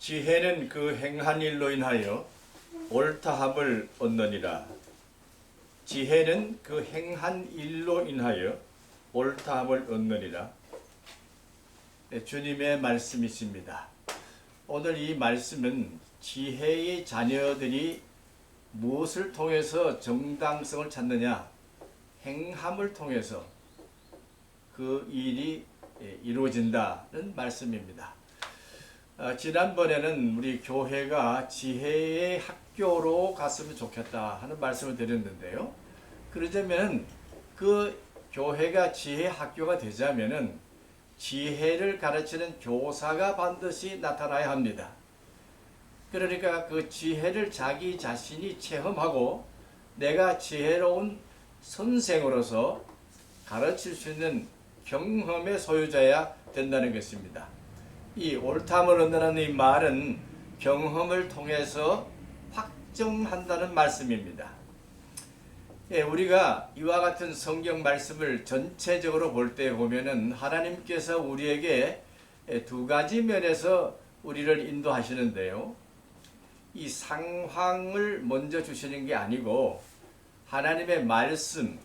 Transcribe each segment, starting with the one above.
지혜는 그 행한 일로 인하여 옳다함을 얻느니라. 지혜는 그 행한 일로 인하여 옳다함을 얻느니라. 네, 주님의 말씀이십니다. 오늘 이 말씀은 지혜의 자녀들이 무엇을 통해서 정당성을 찾느냐? 행함을 통해서 그 일이 이루어진다는 말씀입니다. 지난번에는 우리 교회가 지혜의 학교로 갔으면 좋겠다 하는 말씀을 드렸는데요. 그러자면 그 교회가 지혜 학교가 되자면은 지혜를 가르치는 교사가 반드시 나타나야 합니다. 그러니까 그 지혜를 자기 자신이 체험하고 내가 지혜로운 선생으로서 가르칠 수 있는 경험의 소유자야 된다는 것입니다. 이 옳다함을 얻는다는 이 말은 경험을 통해서 확정한다는 말씀입니다. 우리가 이와 같은 성경 말씀을 전체적으로 볼 때 보면은 하나님께서 우리에게 두 가지 면에서 우리를 인도하시는데요. 이 상황을 먼저 주시는 게 아니고 하나님의 말씀,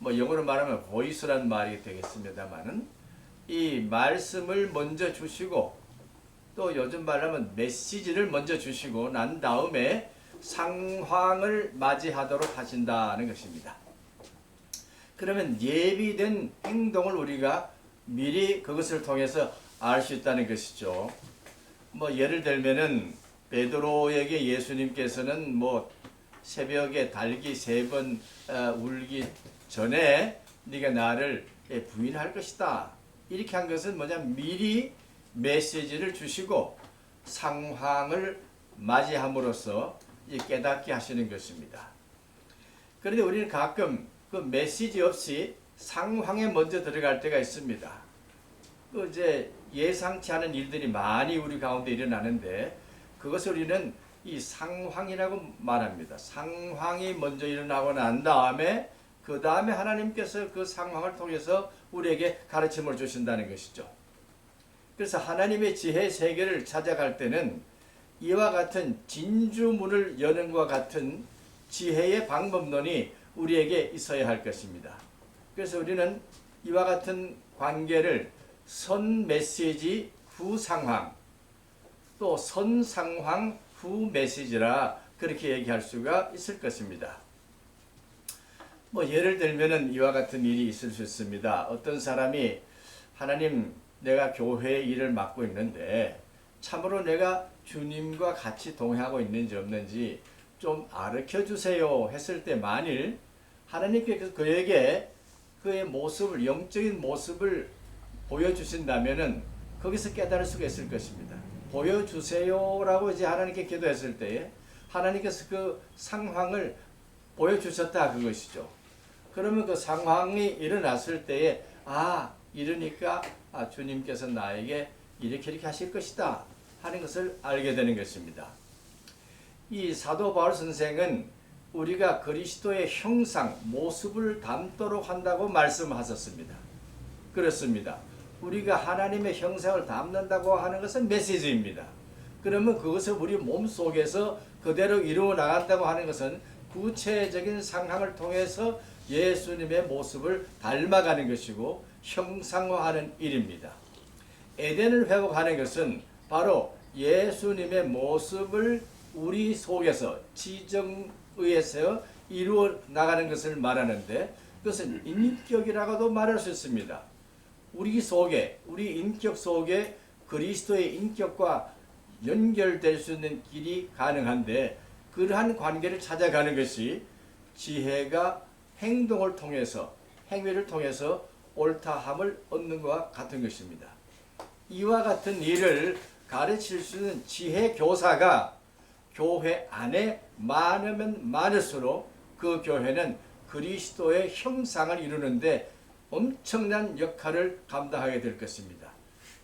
영어로 말하면 보이스라는 말이 되겠습니다만은 이 말씀을 먼저 주시고 또 요즘 말하면 메시지를 먼저 주시고 난 다음에 상황을 맞이하도록 하신다는 것입니다. 그러면 예비된 행동을 우리가 미리 그것을 통해서 알 수 있다는 것이죠. 예를 들면은 베드로에게 예수님께서는 새벽에 달기 3번 울기 전에 네가 나를 부인할 것이다. 이렇게 한 것은 미리 메시지를 주시고 상황을 맞이함으로써 깨닫게 하시는 것입니다. 그런데 우리는 가끔 그 메시지 없이 상황에 먼저 들어갈 때가 있습니다. 이제 예상치 않은 일들이 많이 우리 가운데 일어나는데 그것을 우리는 이 상황이라고 말합니다. 상황이 먼저 일어나고 난 다음에 그 다음에 하나님께서 그 상황을 통해서 우리에게 가르침을 주신다는 것이죠. 그래서 하나님의 지혜 세계를 찾아갈 때는 이와 같은 진주문을 여는 것과 같은 지혜의 방법론이 우리에게 있어야 할 것입니다. 그래서 우리는 이와 같은 관계를 선 메시지 후 상황, 또 선 상황 후 메시지라 그렇게 얘기할 수가 있을 것입니다. 예를 들면은 이와 같은 일이 있을 수 있습니다. 어떤 사람이 하나님, 내가 교회의 일을 맡고 있는데 참으로 내가 주님과 같이 동행하고 있는지 없는지 좀 가르쳐 주세요 했을 때 만일 하나님께서 그에게 그의 모습을, 영적인 모습을 보여주신다면은 거기서 깨달을 수가 있을 것입니다. 보여주세요라고 이제 하나님께 기도했을 때에 하나님께서 그 상황을 보여주셨다 그것이죠. 그러면 그 상황이 일어났을 때에 이러니까 주님께서 나에게 이렇게 하실 것이다 하는 것을 알게 되는 것입니다. 이 사도 바울 선생은 우리가 그리스도의 형상, 모습을 담도록 한다고 말씀하셨습니다. 그렇습니다. 우리가 하나님의 형상을 담는다고 하는 것은 메시지입니다. 그러면 그것을 우리 몸속에서 그대로 이루어 나간다고 하는 것은 구체적인 상황을 통해서 예수님의 모습을 닮아가는 것이고 형상화하는 일입니다. 에덴을 회복하는 것은 바로 예수님의 모습을 우리 속에서 지정의에서 이루어 나가는 것을 말하는데 그것은 인격이라고도 말할 수 있습니다. 우리 속에, 우리 인격 속에 그리스도의 인격과 연결될 수 있는 길이 가능한데 그러한 관계를 찾아가는 것이 지혜가 행동을 통해서, 행위를 통해서 옳다함을 얻는 것과 같은 것입니다. 이와 같은 일을 가르칠 수 있는 지혜 교사가 교회 안에 많으면 많을수록 그 교회는 그리스도의 형상을 이루는데 엄청난 역할을 감당하게 될 것입니다.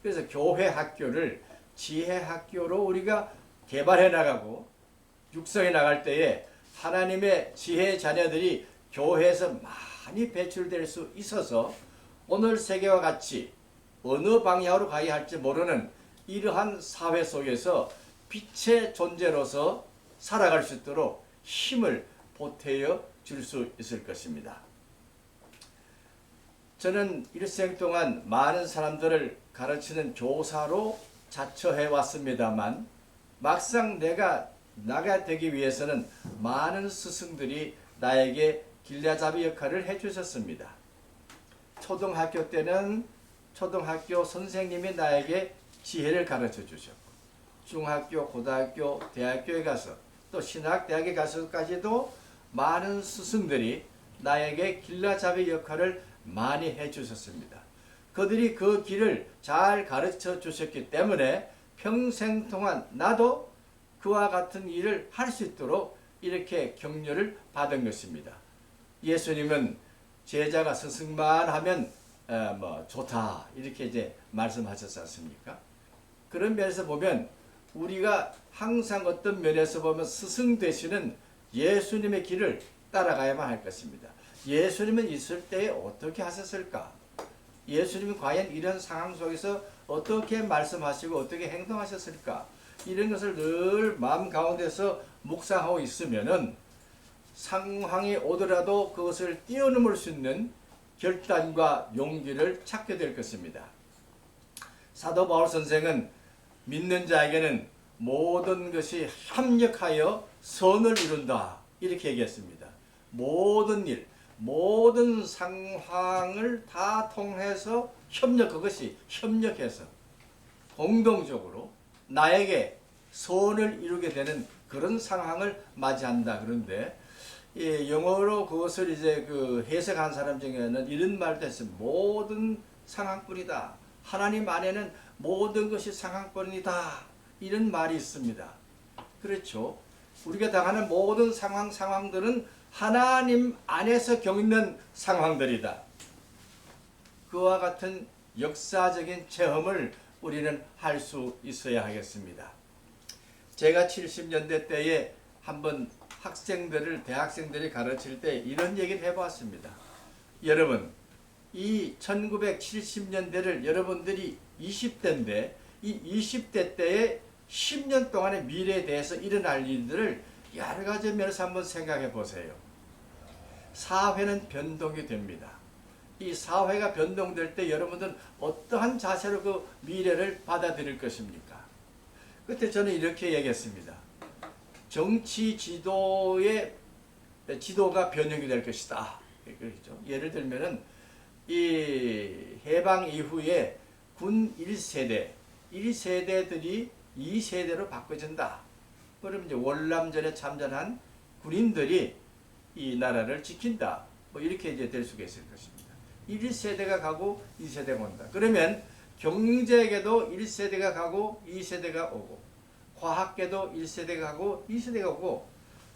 그래서 교회 학교를 지혜 학교로 우리가 개발해 나가고 육성해 나갈 때에 하나님의 지혜 자녀들이 교회에서 많이 배출될 수 있어서 오늘 세계와 같이 어느 방향으로 가야 할지 모르는 이러한 사회 속에서 빛의 존재로서 살아갈 수 있도록 힘을 보태어 줄 수 있을 것입니다. 저는 일생 동안 많은 사람들을 가르치는 교사로 자처해 왔습니다만 막상 내가 나가 되기 위해서는 많은 스승들이 나에게 길라잡이 역할을 해주셨습니다. 초등학교 때는 초등학교 선생님이 나에게 지혜를 가르쳐 주셨고, 중학교, 고등학교, 대학교에 가서 또 신학대학에 가서까지도 많은 스승들이 나에게 길라잡이 역할을 많이 해주셨습니다. 그들이 그 길을 잘 가르쳐 주셨기 때문에 평생 동안 나도 그와 같은 일을 할 수 있도록 이렇게 격려를 받은 것입니다. 예수님은 제자가 스승만 하면 좋다 이렇게 이제 말씀하셨지 않습니까? 그런 면에서 보면 우리가 항상 어떤 면에서 보면 스승 되시는 예수님의 길을 따라가야만 할 것입니다. 예수님은 있을 때에 어떻게 하셨을까? 예수님은 과연 이런 상황 속에서 어떻게 말씀하시고 어떻게 행동하셨을까? 이런 것을 늘 마음 가운데서 묵상하고 있으면은 상황이 오더라도 그것을 뛰어넘을 수 있는 결단과 용기를 찾게 될 것입니다. 사도 바울 선생은 믿는 자에게는 모든 것이 합력하여 선을 이룬다 이렇게 얘기했습니다. 모든 일, 모든 상황을 다 통해서 그것이 협력해서 공동적으로 나에게 선을 이루게 되는 그런 상황을 맞이한다. 그런데 영어로 그것을 이제 해석한 사람 중에는 이런 말도 했어요. 모든 상황뿐이다. 하나님 안에는 모든 것이 상황뿐이다. 이런 말이 있습니다. 그렇죠. 우리가 당하는 모든 상황들은 하나님 안에서 겪는 상황들이다. 그와 같은 역사적인 체험을 우리는 할 수 있어야 하겠습니다. 제가 70년대 때에 한번 대학생들이 가르칠 때 이런 얘기를 해봤습니다. 여러분, 이 1970년대를 여러분들이 20대인데 이 20대 때에 10년 동안의 미래에 대해서 일어날 일들을 여러 가지 면에서 한번 생각해 보세요. 사회는 변동이 됩니다. 이 사회가 변동될 때 여러분들은 어떠한 자세로 그 미래를 받아들일 것입니까? 그때 저는 이렇게 얘기했습니다. 정치 지도가 변형이 될 것이다. 그렇죠. 예를 들면은 이 해방 이후에 군 1세대들이 2세대로 바꿔진다. 그러면 이제 월남전에 참전한 군인들이 이 나라를 지킨다. 이렇게 이제 될 수가 있을 것입니다. 1세대가 가고 2세대가 온다. 그러면 경제계도 1세대가 가고 2세대가 오고, 과학계도 1세대가 가고 2세대가 오고,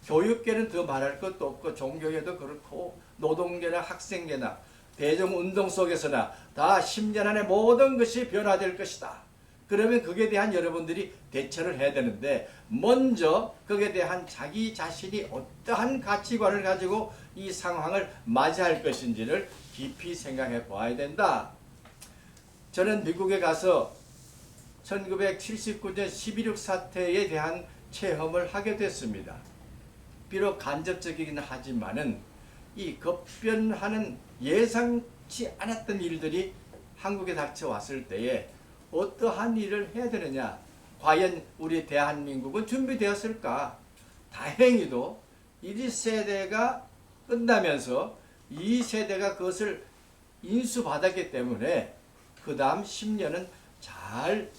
교육계는 더 말할 것도 없고, 종교계도 그렇고, 노동계나 학생계나 대중운동 속에서나 다 10년 안에 모든 것이 변화될 것이다. 그러면 거기에 대한 여러분들이 대처를 해야 되는데, 먼저 거기에 대한 자기 자신이 어떠한 가치관을 가지고 이 상황을 맞이할 것인지를 깊이 생각해 보아야 된다. 저는 미국에 가서 1979년 11.6 사태에 대한 체험을 하게 됐습니다. 비록 간접적이긴 하지만은 이 급변하는 예상치 않았던 일들이 한국에 닥쳐왔을 때에 어떠한 일을 해야 되느냐? 과연 우리 대한민국은 준비되었을까? 다행히도 1세대가 끝나면서 2세대가 그것을 인수받았기 때문에 그 다음 10년은 잘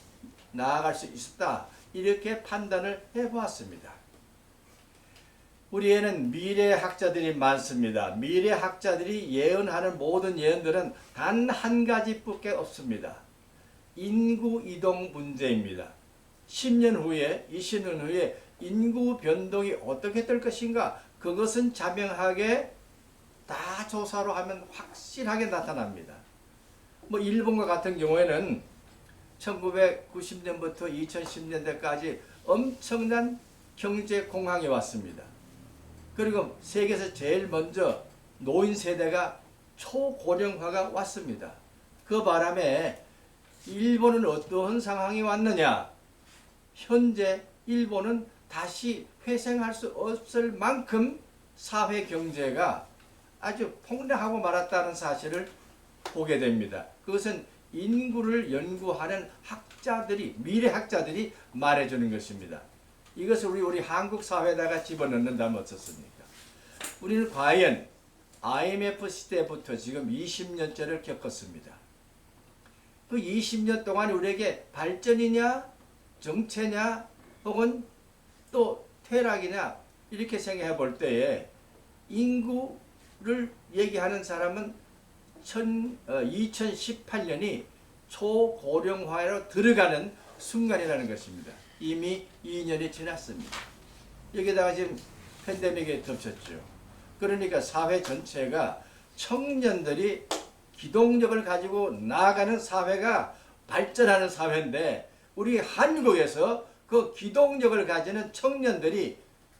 나아갈 수 있었다. 이렇게 판단을 해보았습니다. 우리에는 미래학자들이 많습니다. 미래학자들이 예언하는 모든 예언들은 단 한 가지밖에 없습니다. 인구 이동 문제입니다. 10년 후에, 20년 후에 인구 변동이 어떻게 될 것인가? 그것은 자명하게 다 조사로 하면 확실하게 나타납니다. 일본과 같은 경우에는 1990년부터 2010년대까지 엄청난 경제 공황이 왔습니다. 그리고 세계에서 제일 먼저 노인 세대가 초고령화가 왔습니다. 그 바람에 일본은 어떠한 상황이 왔느냐? 현재 일본은 다시 회생할 수 없을 만큼 사회 경제가 아주 폭락하고 말았다는 사실을 보게 됩니다. 그것은 인구를 연구하는 학자들이, 미래학자들이 말해주는 것입니다. 이것을 우리 한국 사회에다가 집어넣는다면 어떻습니까? 우리는 과연 IMF 시대부터 지금 20년째를 겪었습니다. 그 20년 동안 우리에게 발전이냐, 정체냐, 혹은 또 퇴락이냐, 이렇게 생각해 볼 때에 인구를 얘기하는 사람은 2018년이 초고령화로 들어가는 순간이라는 것입니다. 이미 2년이 지났습니다. 여기다가 지금 팬데믹에 덮쳤죠. 그러니까 사회 전체가 청년들이 기동력을 가지고 나아가는 사회가 발전하는 사회인데, 우리 한국에서 그 기동력을 가지는 청년들이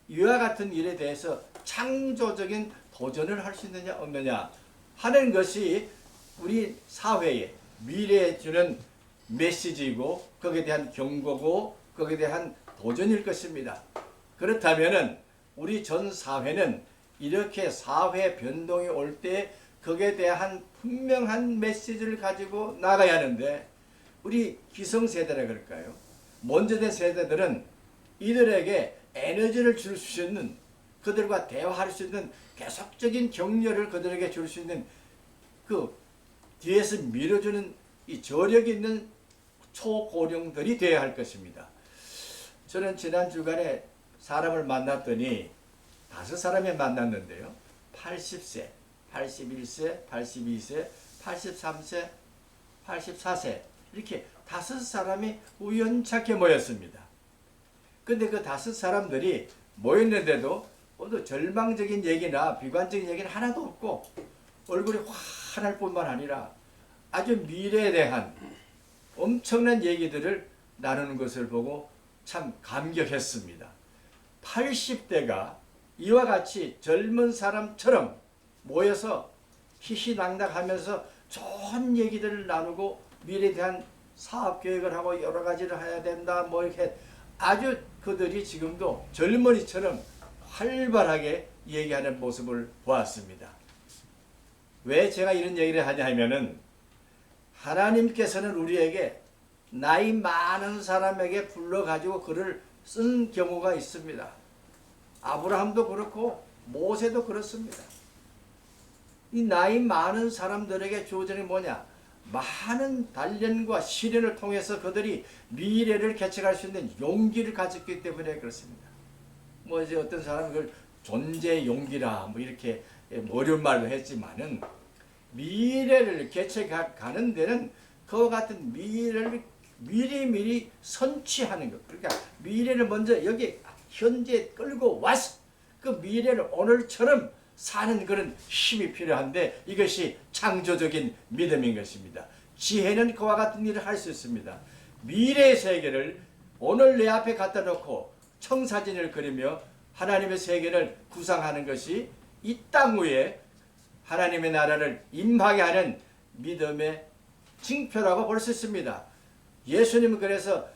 이와 같은 일에 대해서 창조적인 도전을 할 수 있느냐 없느냐 하는 것이 우리 사회에 미래에 주는 메시지이고, 거기에 대한 경고고, 거기에 대한 도전일 것입니다. 그렇다면은 우리 전 사회는 이렇게 사회 변동이 올 때 거기에 대한 분명한 메시지를 가지고 나가야 하는데, 우리 기성세대라 그럴까요? 먼저 된 세대들은 이들에게 에너지를 줄 수 있는, 그들과 대화할 수 있는 계속적인 격려를 그들에게 줄 수 있는 그 뒤에서 밀어주는 이 저력이 있는 초고령들이 되어야 할 것입니다. 저는 지난 주간에 사람을 만났더니 5사람이 만났는데요. 80세, 81세, 82세, 83세, 84세 이렇게 5사람이 우연찮게 모였습니다. 근데 그 5사람들이 모였는데도 모두 절망적인 얘기나 비관적인 얘기는 하나도 없고 얼굴이 환할 뿐만 아니라 아주 미래에 대한 엄청난 얘기들을 나누는 것을 보고 참 감격했습니다. 80대가 이와 같이 젊은 사람처럼 모여서 희희낙낙하면서 좋은 얘기들을 나누고 미래에 대한 사업 계획을 하고 여러 가지를 해야 된다 뭐 이렇게 아주 그들이 지금도 젊은이처럼 활발하게 얘기하는 모습을 보았습니다. 왜 제가 이런 얘기를 하냐 하면은, 하나님께서는 우리에게 나이 많은 사람에게 불러가지고 글을 쓴 경우가 있습니다. 아브라함도 그렇고 모세도 그렇습니다. 이 나이 많은 사람들에게 주어지는 뭐냐? 많은 단련과 시련을 통해서 그들이 미래를 개척할 수 있는 용기를 가졌기 때문에 그렇습니다. 뭐 이제 어떤 사람은 그걸 존재 용기라 뭐 이렇게 어려운 말도 했지만은, 미래를 개척하는 데는 그와 같은 미래를 미리미리 선취하는 것. 그러니까 미래를 먼저 여기 현재 끌고 와서 그 미래를 오늘처럼 사는 그런 힘이 필요한데, 이것이 창조적인 믿음인 것입니다. 지혜는 그와 같은 일을 할 수 있습니다. 미래의 세계를 오늘 내 앞에 갖다 놓고 청사진을 그리며 하나님의 세계를 구상하는 것이 이 땅 위에 하나님의 나라를 임하게 하는 믿음의 징표라고 볼 수 있습니다. 예수님은 그래서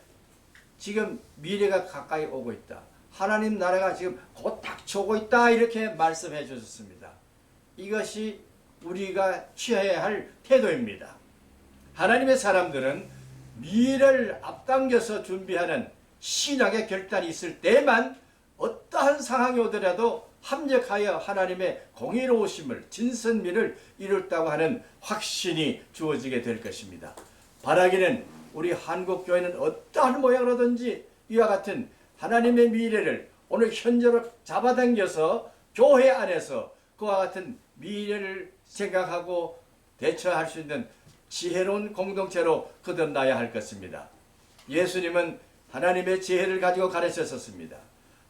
지금 미래가 가까이 오고 있다, 하나님 나라가 지금 곧 닥쳐오고 있다, 이렇게 말씀해 주셨습니다. 이것이 우리가 취해야 할 태도입니다. 하나님의 사람들은 미래를 앞당겨서 준비하는 신앙의 결단이 있을 때만 어떠한 상황이 오더라도 합력하여 하나님의 공의로우심을, 진선미를 이뤘다고 하는 확신이 주어지게 될 것입니다. 바라기는 우리 한국교회는 어떠한 모양으로든지 이와 같은 하나님의 미래를 오늘 현재로 잡아당겨서 교회 안에서 그와 같은 미래를 생각하고 대처할 수 있는 지혜로운 공동체로 거듭나야 할 것입니다. 예수님은 하나님의 지혜를 가지고 가르쳤었습니다.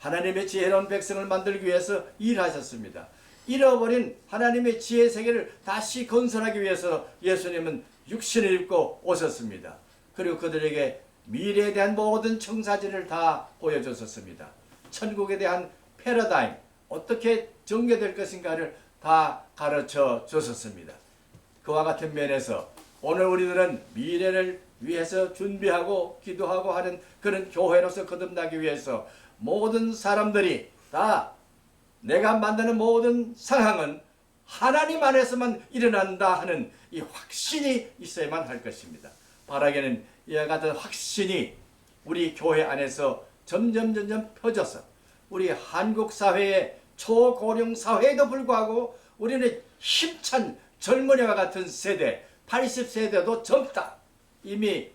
하나님의 지혜로운 백성을 만들기 위해서 일하셨습니다. 잃어버린 하나님의 지혜 세계를 다시 건설하기 위해서 예수님은 육신을 입고 오셨습니다. 그리고 그들에게 미래에 대한 모든 청사진을 다 보여줬었습니다. 천국에 대한 패러다임, 어떻게 전개될 것인가를 다 가르쳐 줬었습니다. 그와 같은 면에서 오늘 우리들은 미래를 위해서 준비하고 기도하고 하는 그런 교회로서 거듭나기 위해서 모든 사람들이 다 내가 만드는 모든 상황은 하나님 안에서만 일어난다 하는 이 확신이 있어야만 할 것입니다. 바라기는 이와 같은 확신이 우리 교회 안에서 점점 펴져서 우리 한국 사회의 초고령 사회에도 불구하고 우리는 힘찬 젊은이와 같은 세대, 80세대도 젊다. 이미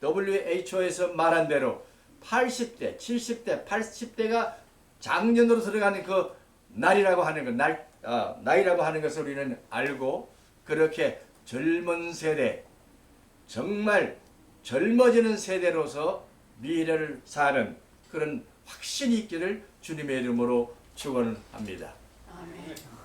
WHO에서 말한 대로 80대, 70대, 80대가 장년으로 들어가는 그 날이라고 하는 것, 나이라고 하는 것을 우리는 알고 그렇게 젊은 세대, 정말 젊어지는 세대로서 미래를 사는 그런 확신이 있기를 주님의 이름으로 축원합니다. 아멘.